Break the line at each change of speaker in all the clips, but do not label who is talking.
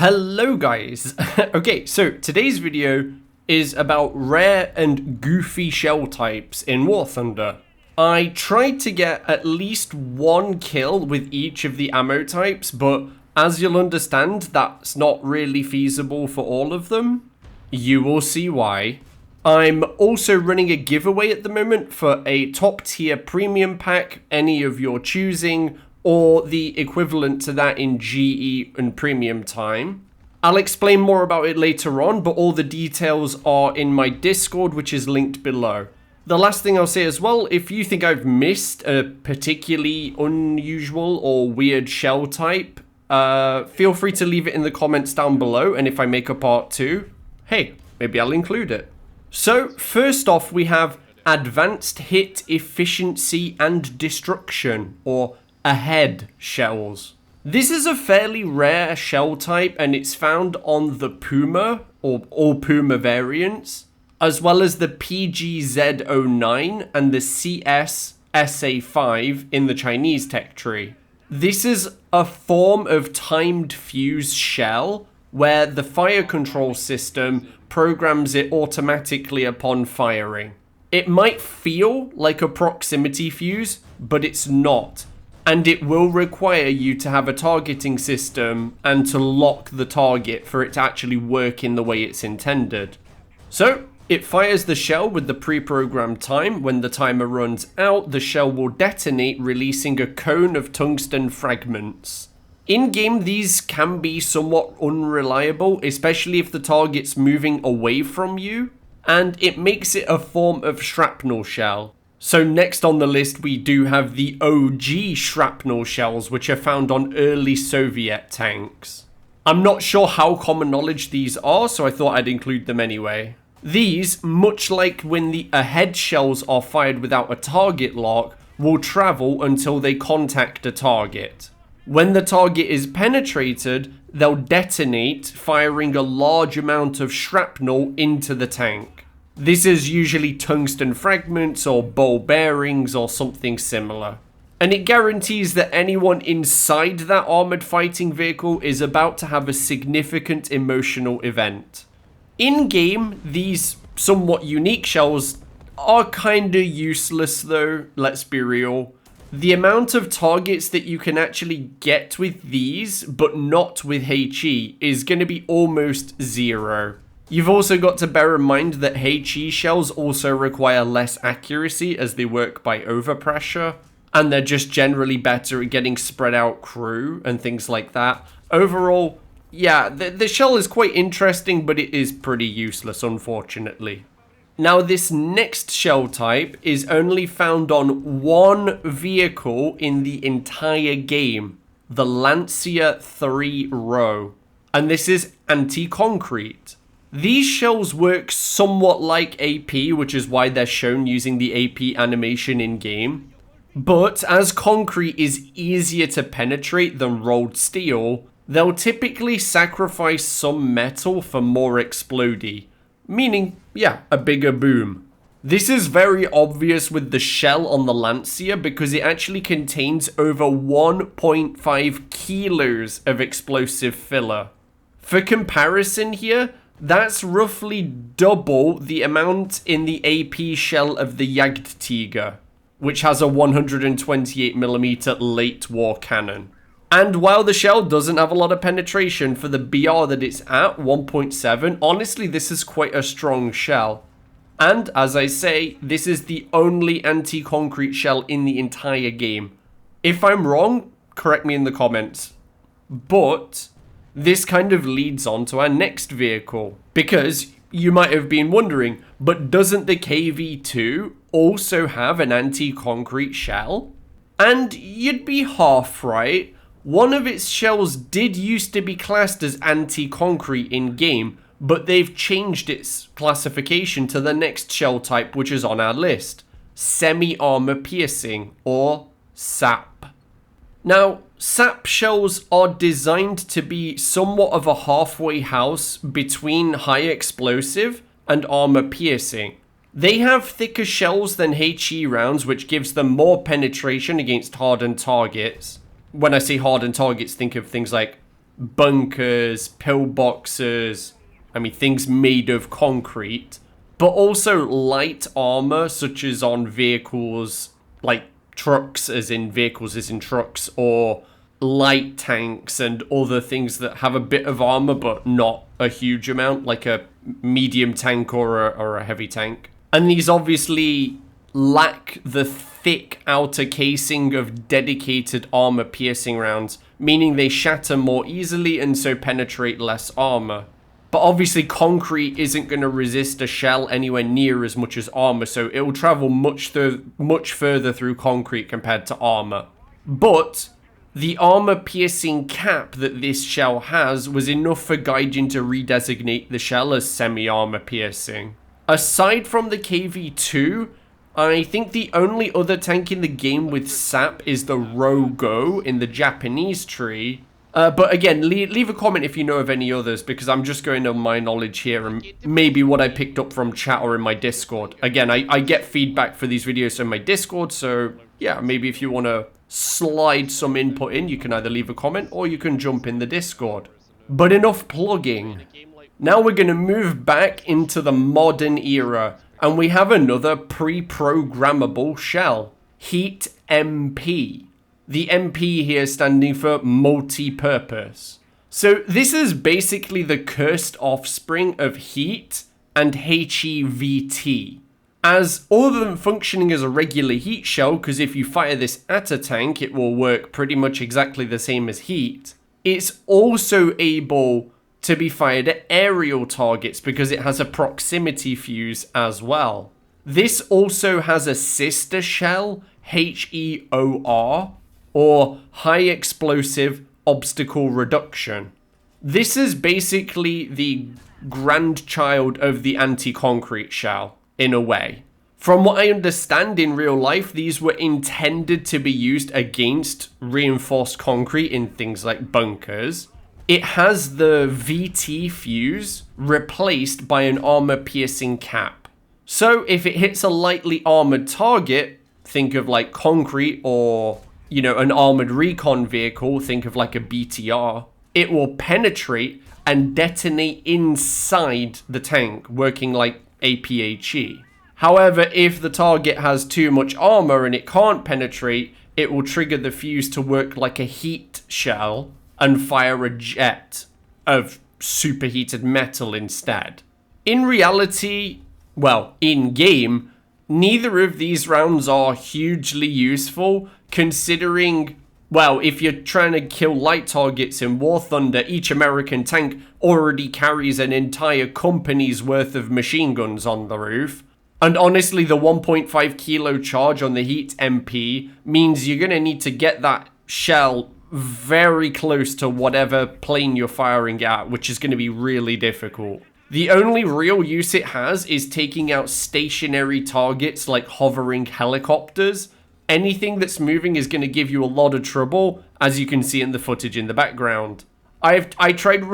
Hello guys! Okay, so today's video is about rare and goofy shell types in War Thunder. I tried to get at least one kill with each of the ammo types, but as you'll understand, that's not really feasible for all of them. You will see why. I'm also running a giveaway at the moment for a top tier premium pack, any of your choosing, or the equivalent to that in GE and premium time. I'll explain more about it later on, but all the details are in my Discord, which is linked below. The last thing I'll say as well, if you think I've missed a particularly unusual or weird shell type, feel free to leave it in the comments down below, and if I make a part 2, hey, maybe I'll include it. So, first off, we have Advanced Hit Efficiency and Destruction, or Ahead shells. This is a fairly rare shell type, and it's found on the Puma, or all Puma variants, as well as the PGZ09 and the CS-SA5 in the Chinese tech tree. This is a form of timed fuse shell, where the fire control system programs it automatically upon firing. It might feel like a proximity fuse, but it's not. And it will require you to have a targeting system and to lock the target for it to actually work in the way it's intended. So, it fires the shell with the pre-programmed time. When the timer runs out, the shell will detonate, releasing a cone of tungsten fragments. In-game, these can be somewhat unreliable, especially if the target's moving away from you, and it makes it a form of shrapnel shell. So next on the list, we do have the OG shrapnel shells, which are found on early Soviet tanks. I'm not sure how common knowledge these are, so I thought I'd include them anyway. These, much like when the ahead shells are fired without a target lock, will travel until they contact a target. When the target is penetrated, they'll detonate, firing a large amount of shrapnel into the tank. This is usually tungsten fragments or ball bearings or something similar. And it guarantees that anyone inside that armored fighting vehicle is about to have a significant emotional event. In-game, these somewhat unique shells are kinda useless though, let's be real. The amount of targets that you can actually get with these, but not with HE, is going to be almost zero. You've also got to bear in mind that HE shells also require less accuracy as they work by overpressure, and they're just generally better at getting spread out crew and things like that. Overall, yeah, the shell is quite interesting, but it is pretty useless, unfortunately. Now, this next shell type is only found on one vehicle in the entire game, the Lancia 3 Row, and this is anti-concrete. These shells work somewhat like AP, which is why they're shown using the AP animation in-game. But as concrete is easier to penetrate than rolled steel, they'll typically sacrifice some metal for more explodey. Meaning, yeah, a bigger boom. This is very obvious with the shell on the Lancia because it actually contains over 1.5 kilos of explosive filler. For comparison here, that's roughly double the amount in the AP shell of the Jagdtiger, which has a 128mm late war cannon. And while the shell doesn't have a lot of penetration for the BR that it's at, 1.7, honestly this is quite a strong shell. And as I say, this is the only anti-concrete shell in the entire game. If I'm wrong, correct me in the comments. But this kind of leads on to our next vehicle, because you might have been wondering, but doesn't the KV-2 also have an anti-concrete shell? And you'd be half right. One of its shells did used to be classed as anti-concrete in-game, but they've changed its classification to the next shell type which is on our list, semi-armor piercing, or SAP. Now, SAP shells are designed to be somewhat of a halfway house between high explosive and armor piercing. They have thicker shells than HE rounds, which gives them more penetration against hardened targets. When I say hardened targets, think of things like bunkers, pillboxes, I mean, things made of concrete, but also light armor, such as on vehicles, like trucks, as in vehicles, as in trucks, or light tanks and other things that have a bit of armor, but not a huge amount, like a medium tank or a heavy tank. And these obviously lack the thick outer casing of dedicated armor piercing rounds, meaning they shatter more easily and so penetrate less armor. But obviously concrete isn't going to resist a shell anywhere near as much as armor, so it will travel much further through concrete compared to armor. But the armor piercing cap that this shell has was enough for Gaijin to redesignate the shell as semi-armor piercing. Aside from the KV-2, I think the only other tank in the game with sap is the Rogo in the Japanese tree. But again, leave a comment if you know of any others, because I'm just going on my knowledge here and maybe what I picked up from chat or in my Discord. Again, I get feedback for these videos in my Discord, so yeah, maybe if you want to slide some input in, you can either leave a comment or you can jump in the Discord. But enough plugging. Now we're going to move back into the modern era, and we have another pre-programmable shell, Heat MP. The MP here standing for multi-purpose. So this is basically the cursed offspring of heat and HEVT. As other than functioning as a regular heat shell, because if you fire this at a tank, it will work pretty much exactly the same as heat. It's also able to be fired at aerial targets because it has a proximity fuse as well. This also has a sister shell, HEOR, or High Explosive Obstacle Reduction. This is basically the grandchild of the anti-concrete shell, in a way. From what I understand in real life, these were intended to be used against reinforced concrete in things like bunkers. It has the VT fuse replaced by an armor-piercing cap. So if it hits a lightly armored target, think of like concrete or, you know, an armored recon vehicle, think of like a BTR, it will penetrate and detonate inside the tank, working like APHE. However, if the target has too much armor and it can't penetrate, it will trigger the fuse to work like a heat shell and fire a jet of superheated metal instead. In reality, well, in game, neither of these rounds are hugely useful, considering, well, if you're trying to kill light targets in War Thunder, each American tank already carries an entire company's worth of machine guns on the roof. And honestly, the 1.5 kilo charge on the Heat MP means you're going to need to get that shell very close to whatever plane you're firing at, which is going to be really difficult. The only real use it has is taking out stationary targets like hovering helicopters. Anything that's moving is going to give you a lot of trouble, as you can see in the footage in the background. I tried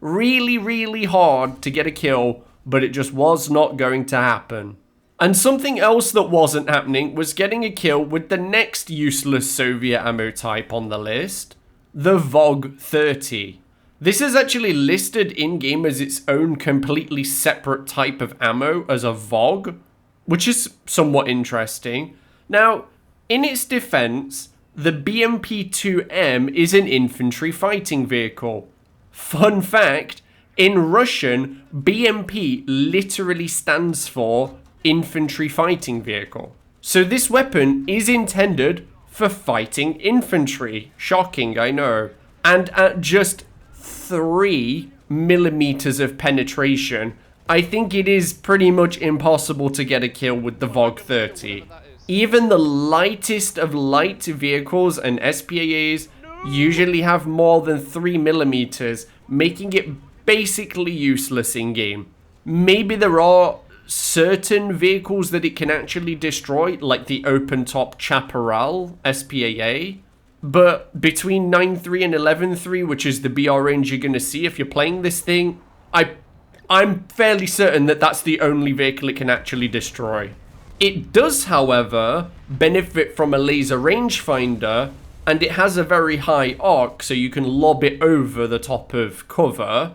really hard to get a kill, but it just was not going to happen. And something else that wasn't happening was getting a kill with the next useless Soviet ammo type on the list, the VOG 30. This is actually listed in-game as its own completely separate type of ammo as a VOG, which is somewhat interesting. Now, in its defense, the BMP-2M is an infantry fighting vehicle. Fun fact, in Russian, BMP literally stands for infantry fighting vehicle. So this weapon is intended for fighting infantry. Shocking, I know. And at just 3 millimeters of penetration, I think it is pretty much impossible to get a kill with the VOG 30. Even the lightest of light vehicles and SPAAs usually have more than 3 millimeters, making it basically useless in game. Maybe there are certain vehicles that it can actually destroy, like the open top Chaparral SPAA, but between 9.3 and 11.3, which is the BR range you're going to see if you're playing this thing, I'm fairly certain that that's the only vehicle it can actually destroy. It does, however, benefit from a laser rangefinder, and it has a very high arc, so you can lob it over the top of cover.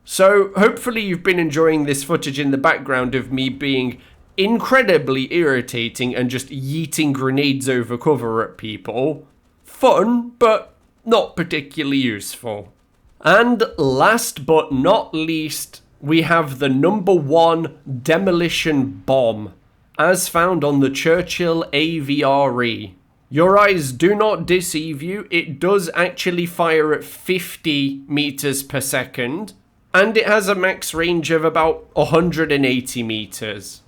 So hopefully you've been enjoying this footage in the background of me being incredibly irritating and just yeeting grenades over cover at people. Fun, but not particularly useful. And last but not least, we have the number 1 Demolition Bomb, as found on the Churchill AVRE. Your eyes do not deceive you, it does actually fire at 50 meters per second, and it has a max range of about 180 meters.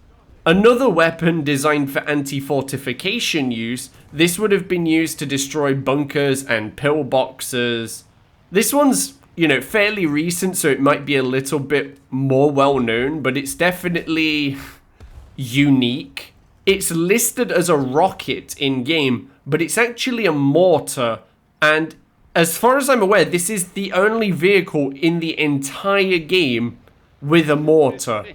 Another weapon designed for anti-fortification use, this would have been used to destroy bunkers and pillboxes. This one's, fairly recent, so it might be a little bit more well known, but it's definitely unique. It's listed as a rocket in-game, but it's actually a mortar, and as far as I'm aware, this is the only vehicle in the entire game with a mortar.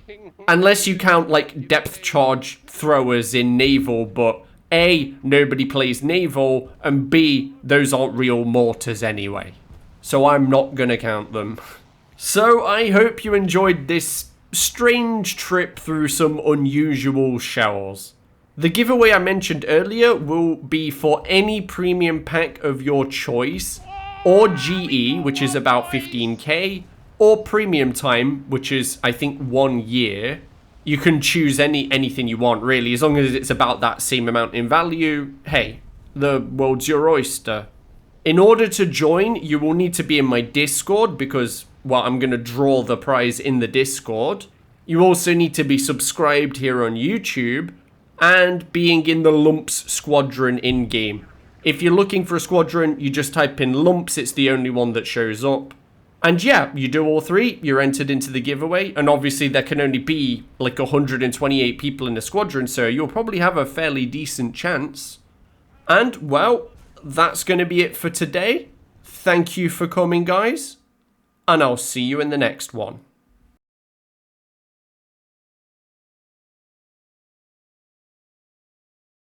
Unless you count, like, depth charge throwers in Naval, but A, nobody plays Naval, and B, those aren't real mortars anyway. So I'm not gonna count them. So I hope you enjoyed this strange trip through some unusual shells. The giveaway I mentioned earlier will be for any premium pack of your choice, or GE, which is about 15k, or premium time, which is, I think, 1 year. You can choose anything you want, really, as long as it's about that same amount in value. Hey, the world's your oyster. In order to join, you will need to be in my Discord because, well, I'm going to draw the prize in the Discord. You also need to be subscribed here on YouTube and being in the Lumps Squadron in-game. If you're looking for a squadron, you just type in Lumps, it's the only one that shows up. And yeah, you do all 3, you're entered into the giveaway, and obviously there can only be like 128 people in the squadron, so you'll probably have a fairly decent chance. And, well, that's going to be it for today. Thank you for coming, guys, and I'll see you in the next one.